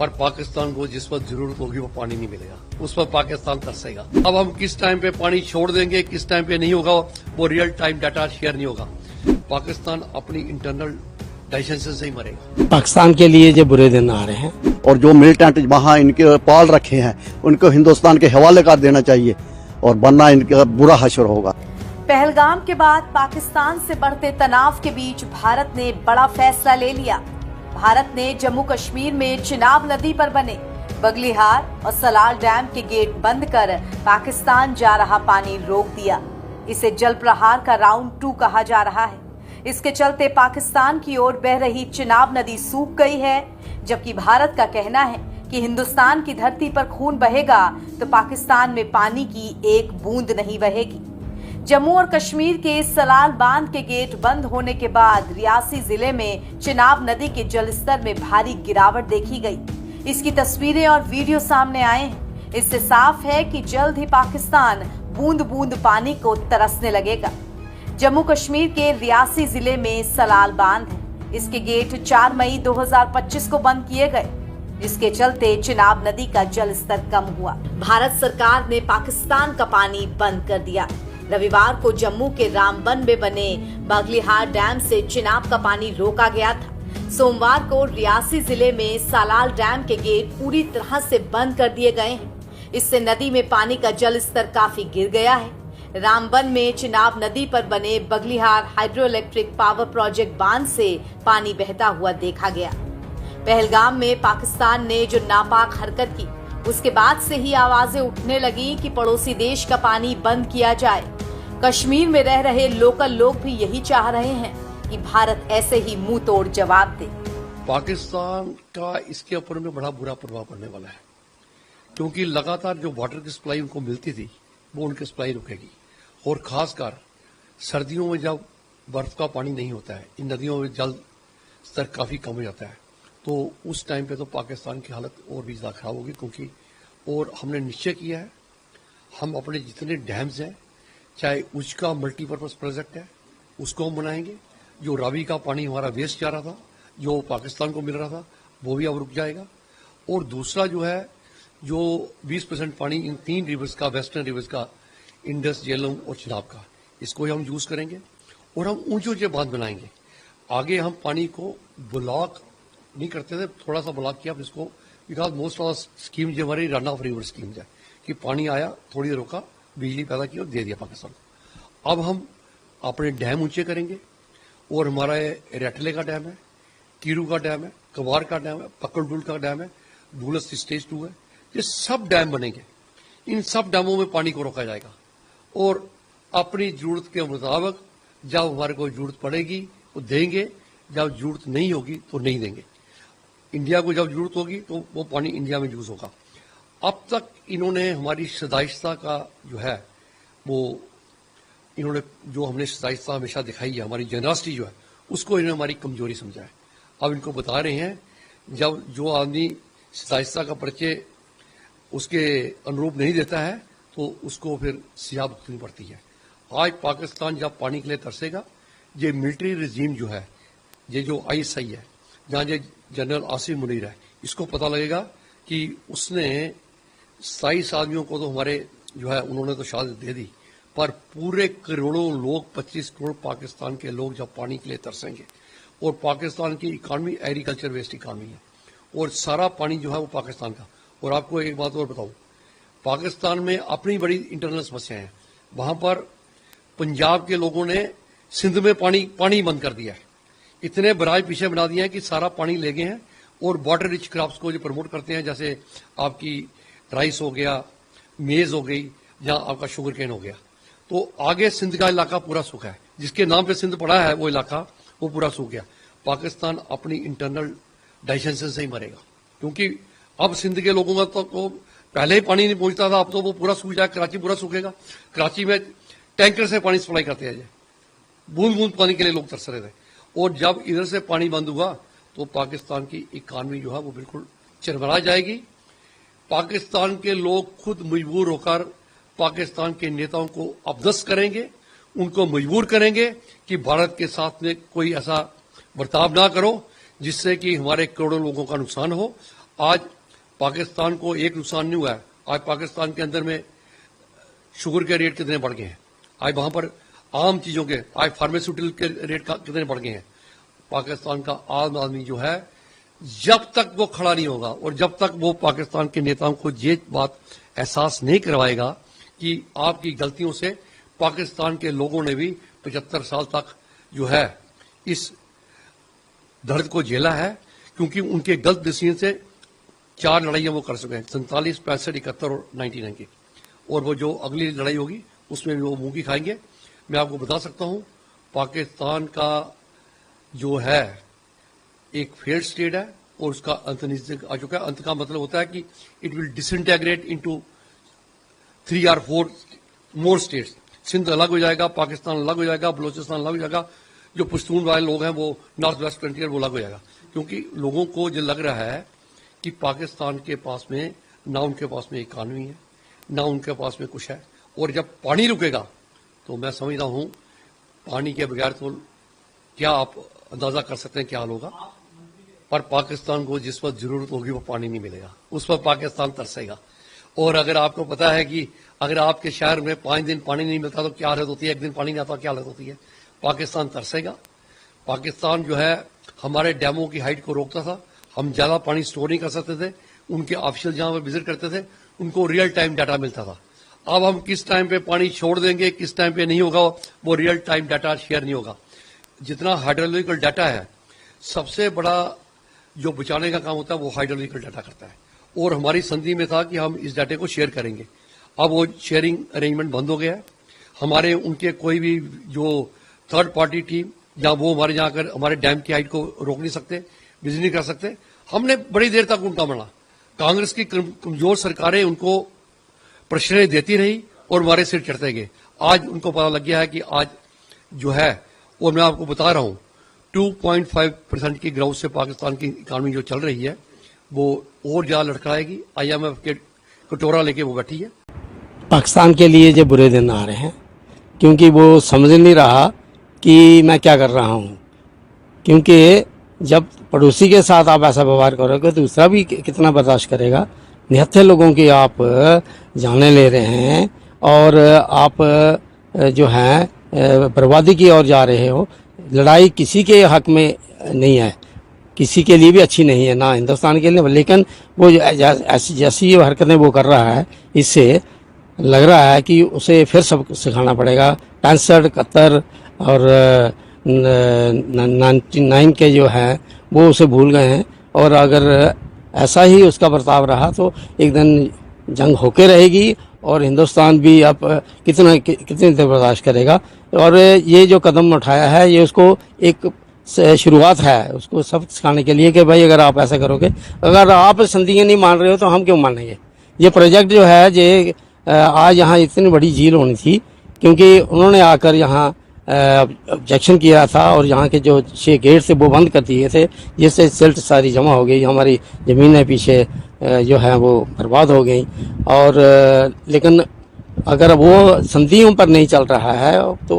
पर पाकिस्तान को जिस वक्त जरूरत होगी वो पानी नहीं मिलेगा, उस पर पाकिस्तान तरसेगा। अब हम किस टाइम पे पानी छोड़ देंगे, किस टाइम पे नहीं होगा, वो रियल टाइम डाटा शेयर नहीं होगा। पाकिस्तान अपनी इंटरनल डाइजेशन से ही मरेगा। पाकिस्तान के लिए जो बुरे दिन आ रहे हैं और जो मिलिटेंट वहाँ इनके पाल रखे हैं उनको हिंदुस्तान के हवाले कर देना चाहिए और वरना इनका बुरा हश्र होगा। पहलगाम के बाद पाकिस्तान से बढ़ते तनाव के बीच भारत ने बड़ा फैसला ले लिया। भारत ने जम्मू कश्मीर में चिनाब नदी पर बने बगलिहार और सलाल डैम के गेट बंद कर पाकिस्तान जा रहा पानी रोक दिया। इसे जल प्रहार का राउंड 2 कहा जा रहा है। इसके चलते पाकिस्तान की ओर बह रही चिनाब नदी सूख गई है, जबकि भारत का कहना है कि हिंदुस्तान की धरती पर खून बहेगा तो पाकिस्तान में पानी की एक बूंद नहीं बहेगी। जम्मू और कश्मीर के सलाल बांध के गेट बंद होने के बाद रियासी जिले में चिनाब नदी के जलस्तर में भारी गिरावट देखी गई। इसकी तस्वीरें और वीडियो सामने आए हैं। इससे साफ है कि जल्द ही पाकिस्तान बूंद बूंद पानी को तरसने लगेगा। जम्मू कश्मीर के रियासी जिले में सलाल बांध है। इसके गेट 4 मई 2025 को बंद किए गए, जिसके चलते चिनाब नदी का जल स्तर कम हुआ। भारत सरकार ने पाकिस्तान का पानी बंद कर दिया। रविवार को जम्मू के रामबन में बने बगलिहार डैम से चिनाब का पानी रोका गया था। सोमवार को रियासी जिले में सलाल डैम के गेट पूरी तरह से बंद कर दिए गए हैं। इससे नदी में पानी का जल स्तर काफी गिर गया है। रामबन में चिनाब नदी पर बने Baglihar hydro electric power project बांध से पानी बहता हुआ देखा गया। पहलगाम में पाकिस्तान ने जो नापाक हरकत की, उसके बाद से ही आवाजें उठने लगी कि पड़ोसी देश का पानी बंद किया जाए। कश्मीर में रह रहे लोकल लोग भी यही चाह रहे हैं कि भारत ऐसे ही मुंह तोड़ जवाब दे। पाकिस्तान का इसके ऊपर में बड़ा बुरा प्रभाव पड़ने वाला है, क्योंकि लगातार जो वाटर की सप्लाई उनको मिलती थी वो उनकी सप्लाई रुकेगी। और खासकर सर्दियों में जब बर्फ का पानी नहीं होता है, इन नदियों में जल स्तर काफी कम हो जाता है, तो उस टाइम पे तो पाकिस्तान की हालत और भी ज्यादा खराब होगी। क्योंकि और हमने निश्चय किया है, हम अपने जितने डैम्स हैं, चाहे उसका मल्टीपर्पज प्रोजेक्ट है उसको हम बनाएंगे। जो रावी का पानी हमारा वेस्ट जा रहा था, जो पाकिस्तान को मिल रहा था, वो भी अब रुक जाएगा। और दूसरा जो है, जो 20% पानी इन 3 रिवर्स का, वेस्टर्न रिवर्स का, इंडस, झेलम और चिनाब का, इसको ही हम यूज करेंगे। और हम ऊंचे ऊंचे बांध बनाएंगे। आगे हम पानी को ब्लॉक नहीं करते थे, थोड़ा सा ब्लॉक किया इसको, बिकॉज मोस्ट ऑफ स्कीम जो हमारी रन ऑफ रिवर स्कीम है कि पानी आया, थोड़ी देर रोका, बिजली पैदा की और दे दिया पाकिस्तान को। अब हम अपने डैम ऊंचे करेंगे और हमारा रेटले का डैम है, कीरू का डैम है, कवार का डैम है, पकड़डुल का डैम है, दूलस स्टेज 2 है, ये सब डैम बनेंगे। इन सब डैमों में पानी को रोका जाएगा और अपनी जरूरत के मुताबिक जब हमारे को जरूरत पड़ेगी तो देंगे, जब जरूरत नहीं होगी तो नहीं देंगे। इंडिया को जब जरूरत होगी तो वो पानी इंडिया में यूज होगा। अब तक इन्होंने हमारी सदाइशता का जो है वो इन्होंने जो हमने सदाइशता हमेशा दिखाई है, हमारी जनरसिटी जो है, उसको इन्होंने हमारी कमजोरी समझा है। अब इनको बता रहे हैं, जब जो आदमी सदाइशता का परिचय उसके अनुरूप नहीं देता है तो उसको फिर सजा भुगतनी पड़ती है। आज पाकिस्तान जब पानी के लिए तरसेगा, ये मिलिट्री रिजीम जो है, ये जो ISI है, जहाँ ये जनरल आसिफ मुनीर है, इसको पता लगेगा कि उसने 27 आदमियों को तो हमारे जो है उन्होंने तो शहादत दे दी, पर पूरे करोड़ों लोग, 25 करोड़ पाकिस्तान के लोग जब पानी के लिए तरसेंगे, और पाकिस्तान की इकॉनमी एग्रीकल्चर बेस्ड इकॉनमी है और सारा पानी जो है वो पाकिस्तान का। और आपको एक बात और बताऊं, पाकिस्तान में अपनी बड़ी इंटरनल समस्याएं हैं। वहां पर पंजाब के लोगों ने सिंध में पानी बंद कर दिया है, इतने बराज पीछे बना दिए हैं कि सारा पानी ले गए हैं। और वाटर रिच क्रॉप्स को जो प्रमोट करते हैं, जैसे आपकी राइस हो गया, मेज हो गई, जहां आपका शुगर केन हो गया, तो आगे सिंध का इलाका पूरा सूखा है। जिसके नाम पे सिंध पड़ा है वो इलाका वो पूरा सूख गया। पाकिस्तान अपनी इंटरनल डाइजेशन से ही मरेगा, क्योंकि अब सिंध के लोगों का तो पहले ही पानी नहीं पहुंचता था, अब तो वो पूरा सूख जाएगा, कराची पूरा सूखेगा। कराची में टैंकर से पानी सप्लाई करते हैं, बूंद बूंद पानी के लिए लोग तरस रहे थे। और जब इधर से पानी बंद हुआ तो पाकिस्तान की इकॉनमी जो है वो बिल्कुल चरमरा जाएगी। पाकिस्तान के लोग खुद मजबूर होकर पाकिस्तान के नेताओं को अपदस्थ करेंगे, उनको मजबूर करेंगे कि भारत के साथ में कोई ऐसा बर्ताव ना करो जिससे कि हमारे करोड़ों लोगों का नुकसान हो। आज पाकिस्तान को एक नुकसान नहीं हुआ है। आज पाकिस्तान के अंदर में शुगर के रेट कितने बढ़ गए हैं, आज वहां पर आम चीजों के, आज फार्मास्यूटिकल के रेट कितने बढ़ गए हैं। पाकिस्तान का आम आदमी जो है, जब तक वो खड़ा नहीं होगा और जब तक वो पाकिस्तान के नेताओं को ये बात एहसास नहीं करवाएगा कि आपकी गलतियों से पाकिस्तान के लोगों ने भी 75 साल तक जो है इस दर्द को झेला है, क्योंकि उनके गलत डिसीजन से 4 लड़ाइयां वो कर सके हैं, 47, 65, 71 और 99 की। और वो जो अगली लड़ाई होगी उसमें भी वो मुंह की खाएंगे। मैं आपको बता सकता हूं, पाकिस्तान का जो है एक फेल्ड स्टेट है और उसका अंत निश्चित आ चुका है। अंत का मतलब होता है कि it will disintegrate into 3 or 4 more states. Sindh अलग हो जाएगा, पाकिस्तान अलग हो जाएगा, बलोचिस्तान अलग हो जाएगा, जो पश्तून वाले लोग हैं वो नॉर्थ वेस्ट फ्रंटियर वो अलग हो जाएगा। क्योंकि लोगों को जो लग रहा है कि पाकिस्तान के पास में ना उनके पास में इकानमी है, ना उनके पास में कुछ है, और जब पानी रुकेगा तो मैं समझता हूं पानी के बगैर तो क्या आप अंदाजा कर सकते हैं क्या हाल होगा। पर पाकिस्तान को जिस वक्त जरूरत होगी वो पानी नहीं मिलेगा, उस वक्त पाकिस्तान तरसेगा। और अगर आपको पता है कि अगर आपके शहर में 5 दिन पानी नहीं मिलता तो क्या हालत होती है, 1 दिन पानी नहीं आता क्या हालत होती है, पाकिस्तान तरसेगा। पाकिस्तान जो है हमारे डैमों की हाइट को रोकता था, हम ज्यादा पानी स्टोर नहीं कर सकते थे, उनके ऑफिशियल जहां पर विजिट करते थे उनको रियल टाइम डाटा मिलता था। अब हम किस टाइम पे पानी छोड़ देंगे, किस टाइम पे नहीं होगा, वो रियल टाइम डाटा शेयर नहीं होगा। जितना हाइड्रोलॉजिकल डाटा है, सबसे बड़ा जो बचाने का काम होता है वो हाइड्रोलॉजिकल डाटा करता है, और हमारी संधि में था कि हम इस डाटे को शेयर करेंगे। अब वो शेयरिंग अरेंजमेंट बंद हो गया है। हमारे उनके कोई भी जो थर्ड पार्टी टीम या वो हमारे यहाँ आकर हमारे डैम की हाइट को रोक नहीं सकते, विजिट नहीं कर सकते। हमने बड़ी देर तक उनका माना, कांग्रेस की कमजोर सरकारें उनको प्रश्न देती रही और हमारे सिर चढ़ते गए। आज उनको पता लग गया है कि आज जो है, और मैं आपको बता रहा हूं 2.5% की ग्रोथ से पाकिस्तान की इकानमी जो चल रही है वो और ज्यादा लड़खड़ाएगी। IMF के कटोरा लेके वो बैठी है। पाकिस्तान के लिए जो बुरे दिन आ रहे हैं, क्योंकि वो समझ नहीं रहा कि मैं क्या कर रहा हूँ। क्योंकि जब पड़ोसी के साथ आप ऐसा व्यवहार करोगे तो दूसरा भी कितना बर्दाश्त करेगा। निहत्थे लोगों की आप जाने ले रहे हैं और आप जो हैं बर्बादी की ओर जा रहे हो। लड़ाई किसी के हक में नहीं है, किसी के लिए भी अच्छी नहीं है, ना हिंदुस्तान के लिए। लेकिन वो ऐसी जैसी हरकतें वो कर रहा है, इससे लग रहा है कि उसे फिर सब सिखाना पड़ेगा। 65, 71 और 99 के जो हैं वो उसे भूल गए हैं। और अगर ऐसा ही उसका बर्ताव रहा तो एक दिन जंग होके रहेगी और हिंदुस्तान भी अब कितनी देर बर्दाश्त करेगा। और ये जो कदम उठाया है ये उसको एक शुरुआत है, उसको सबक सिखाने के लिए कि भाई अगर आप ऐसा करोगे, अगर आप संधियां नहीं मान रहे हो तो हम क्यों मानेंगे। ये प्रोजेक्ट जो है ये आज यहाँ इतनी बड़ी झील होनी थी, क्योंकि उन्होंने आकर यहाँ ऑब्जेक्शन किया था और यहाँ के जो 6 गेट थे वो बंद कर दिए थे, जिससे सिल्ट सारी जमा हो गई, हमारी ज़मीनें पीछे जो है वो बर्बाद हो गई। और लेकिन अगर वो संधियों पर नहीं चल रहा है तो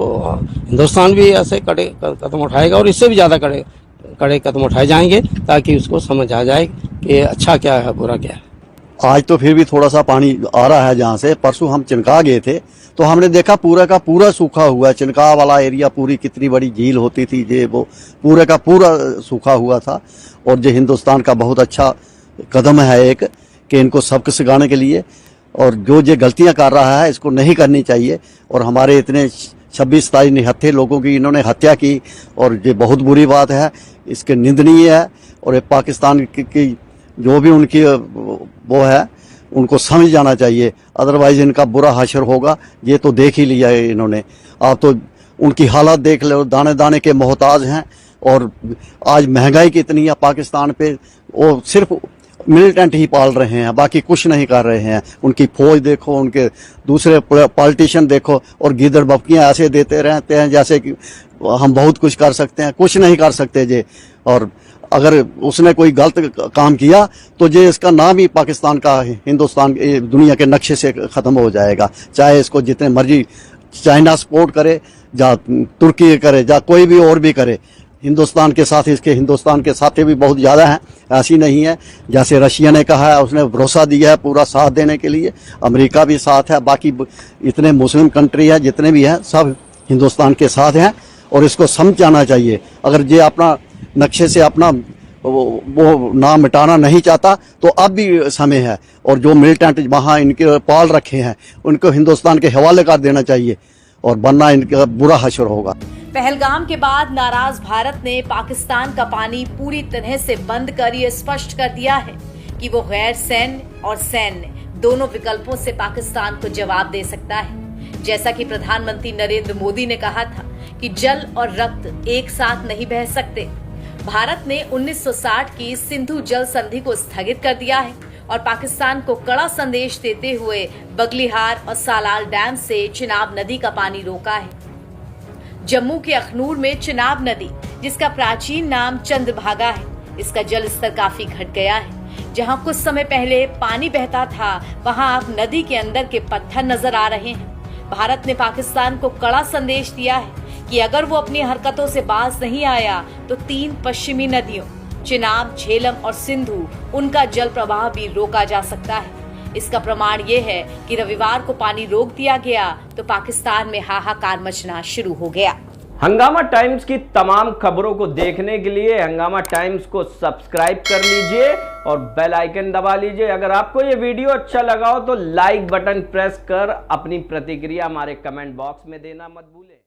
हिंदुस्तान भी ऐसे कड़े कदम उठाएगा और इससे भी ज़्यादा कड़े कदम उठाए जाएंगे, ताकि उसको समझ आ जाए कि अच्छा क्या है बुरा क्या है। आज तो फिर भी थोड़ा सा पानी आ रहा है जहाँ से। परसों हम चिनका गए थे तो हमने देखा पूरा का पूरा सूखा हुआ है। चिनका वाला एरिया पूरी कितनी बड़ी झील होती थी, ये वो पूरे का पूरा सूखा हुआ था। और ये हिंदुस्तान का बहुत अच्छा कदम है एक, कि इनको सबक सिखाने के लिए, और जो ये गलतियां कर रहा है इसको नहीं करनी चाहिए। और हमारे इतने 26-27 निहत्थे लोगों की इन्होंने हत्या की, और ये बहुत बुरी बात है, इसके निंदनीय है। और ये पाकिस्तान की जो भी उनकी वो है उनको समझ जाना चाहिए, अदरवाइज इनका बुरा हशर होगा। ये तो देख ही लिया है इन्होंने। आप तो उनकी हालत देख लो, दाने दाने के मोहताज हैं। और आज महंगाई कितनी है पाकिस्तान पे, वो सिर्फ मिलिटेंट ही पाल रहे हैं, बाकी कुछ नहीं कर रहे हैं। उनकी फौज देखो, उनके दूसरे पॉलिटिशियन देखो, और गिदड़ बपकियां ऐसे देते रहते हैं जैसे कि हम बहुत कुछ कर सकते हैं। कुछ नहीं कर सकते जे। और अगर उसने कोई गलत काम किया तो जे इसका नाम ही पाकिस्तान का हिंदुस्तान दुनिया के नक्शे से खत्म हो जाएगा। चाहे इसको जितने मर्जी चाइना सपोर्ट करे, या तुर्की करे, या कोई भी और भी करे, हिंदुस्तान के साथ, इसके हिंदुस्तान के साथी भी बहुत ज़्यादा हैं, ऐसी नहीं है। जैसे रशिया ने कहा है, उसने भरोसा दिया है पूरा साथ देने के लिए, अमेरिका भी साथ है, बाकी इतने मुस्लिम कंट्री है जितने भी हैं सब हिंदुस्तान के साथ हैं और इसको समझाना चाहिए। अगर ये अपना नक्शे से अपना वो नाम मिटाना नहीं चाहता तो अब भी समय है, और जो मिलिटेंट वहाँ इनके पाल रखे हैं उनको हिंदुस्तान के हवाले कर देना चाहिए और वरना इनका बुरा हश्र होगा। पहलगाम के बाद नाराज भारत ने पाकिस्तान का पानी पूरी तरह से बंद कर ये स्पष्ट कर दिया है कि वो गैर सैन्य और सैन्य दोनों विकल्पों से पाकिस्तान को जवाब दे सकता है। जैसा कि प्रधानमंत्री नरेंद्र मोदी ने कहा था कि जल और रक्त एक साथ नहीं बह सकते। भारत ने 1960 की सिंधु जल संधि को स्थगित कर दिया है और पाकिस्तान को कड़ा संदेश देते हुए बगलिहार और सालाल डैम से चिनाब नदी का पानी रोका है। जम्मू के अखनूर में चिनाब नदी, जिसका प्राचीन नाम चंद्रभागा है, इसका जल स्तर काफी घट गया है। जहां कुछ समय पहले पानी बहता था, वहां अब नदी के अंदर के पत्थर नजर आ रहे हैं। भारत ने पाकिस्तान को कड़ा संदेश दिया है कि अगर वो अपनी हरकतों से बाज नहीं आया तो 3 पश्चिमी नदियों चिनाब, झेलम और सिंधु, उनका जल प्रवाह भी रोका जा सकता है। इसका प्रमाण ये है कि रविवार को पानी रोक दिया गया तो पाकिस्तान में हाहाकार मचना शुरू हो गया। हंगामा टाइम्स की तमाम खबरों को देखने के लिए हंगामा टाइम्स को सब्सक्राइब कर लीजिए और बेल आइकन दबा लीजिए। अगर आपको ये वीडियो अच्छा लगा हो तो लाइक बटन प्रेस कर अपनी प्रतिक्रिया हमारे कमेंट बॉक्स में देना मत भूलें।